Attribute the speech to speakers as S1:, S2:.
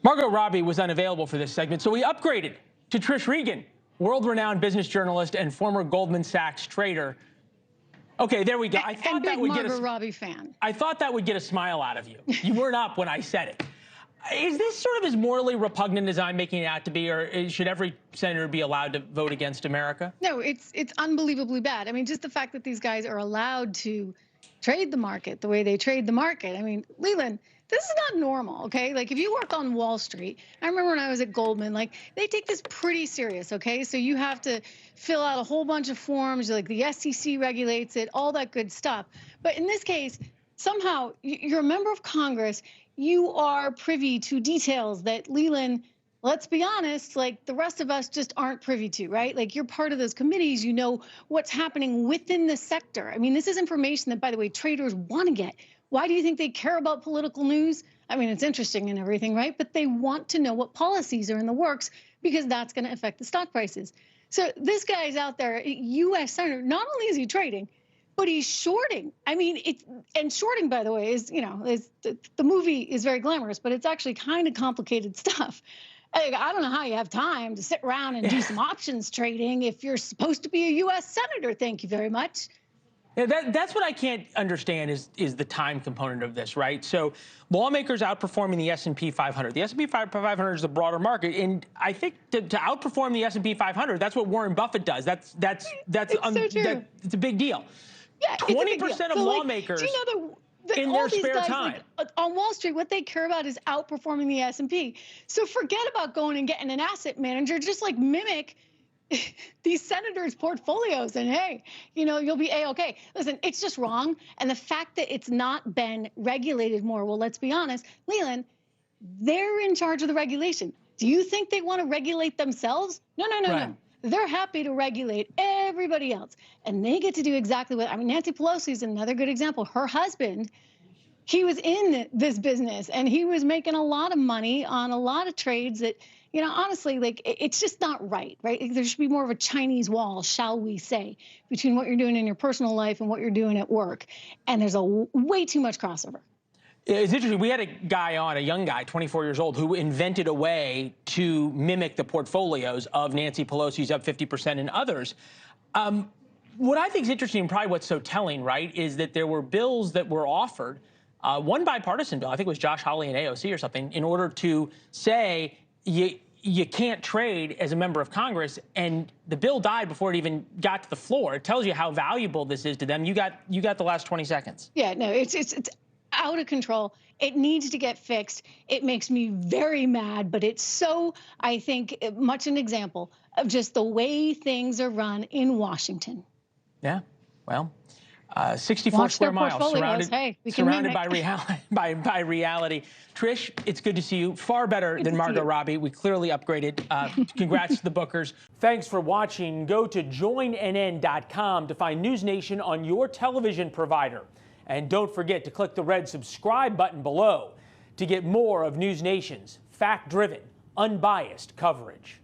S1: Margot Robbie was unavailable for this segment, so we upgraded to Trish Regan, world-renowned business journalist and former Goldman Sachs trader. Okay, there we go. I thought that would get a
S2: Robbie fan.
S1: I thought that would get a smile out of you. You weren't up when I said it. Is this sort of as morally repugnant as I'm making it out to be, or should every senator be allowed to vote against America?
S2: No, it's unbelievably bad. I mean, just the fact that these guys are allowed to trade the market the way they trade the market. I mean, Leland, this is not normal, okay? Like, if you work on Wall Street, I remember when I was at Goldman, like, they take this pretty serious, okay? So you have to fill out a whole bunch of forms, like the SEC regulates it, all that good stuff. But in this case, somehow, you're a member of Congress, you are privy to details that Leland, let's be honest, like the rest of us just aren't privy to, right? Like, you're part of those committees, you know what's happening within the sector. I mean, this is information that, by the way, traders want to get. Why do you think they care about political news? I mean, it's interesting and everything, right? But they want to know what policies are in the works because that's going to affect the stock prices. So this guy's out there, U.S. Senator, not only is he trading, but he's shorting. I mean, and shorting, by the way, is, you know, the movie is very glamorous, but it's actually kind of complicated stuff. I don't know how you have time to sit around and do some options trading if you're supposed to be a U.S. Senator. Thank you very much.
S1: Yeah, that's what I can't understand is the time component of this, right? So lawmakers outperforming the S&P 500. The S&P 500 is the broader market, and I think to outperform the S&P 500, that's what Warren Buffett does. It's a big deal.
S2: Yeah,
S1: 20% of lawmakers in their spare time.
S2: Like, on Wall Street, what they care about is outperforming the S&P. So forget about going and getting an asset manager. Just like mimic these senators' portfolios, and hey, you know, you'll be A-okay. Listen, it's just wrong. And the fact that it's not been regulated more, well, let's be honest, Leland, they're in charge of the regulation. Do you think they want to regulate themselves? No. They're happy to regulate everybody else. And they get to do exactly what, I mean, Nancy Pelosi is another good example. Her husband, he was in this business and he was making a lot of money on a lot of trades that, you know, honestly, like, it's just not right? There should be more of a Chinese wall, shall we say, between what you're doing in your personal life and what you're doing at work. And there's way too much crossover.
S1: It's interesting. We had a guy on, a young guy, 24 years old, who invented a way to mimic the portfolios of Nancy Pelosi's up 50% and others. What I think is interesting, and probably what's so telling, right, is that there were bills that were offered, one bipartisan bill, I think it was Josh Hawley and AOC or something, in order to say you can't trade as a member of Congress, and the bill died before it even got to the floor. It tells you how valuable this is to them. You got the last 20 seconds.
S2: Yeah, no, it's out of control. It needs to get fixed. It makes me very mad, but it's so, I think, much an example of just the way things are run in Washington.
S1: Yeah, well, 64 square miles surrounded by reality. Trish, it's good to see you. Far better than Margot Robbie. We clearly upgraded. Congrats to the Bookers. Thanks for watching. Go to joinnn.com to find NewsNation on your television provider. And don't forget to click the red subscribe button below to get more of NewsNation's fact-driven, unbiased coverage.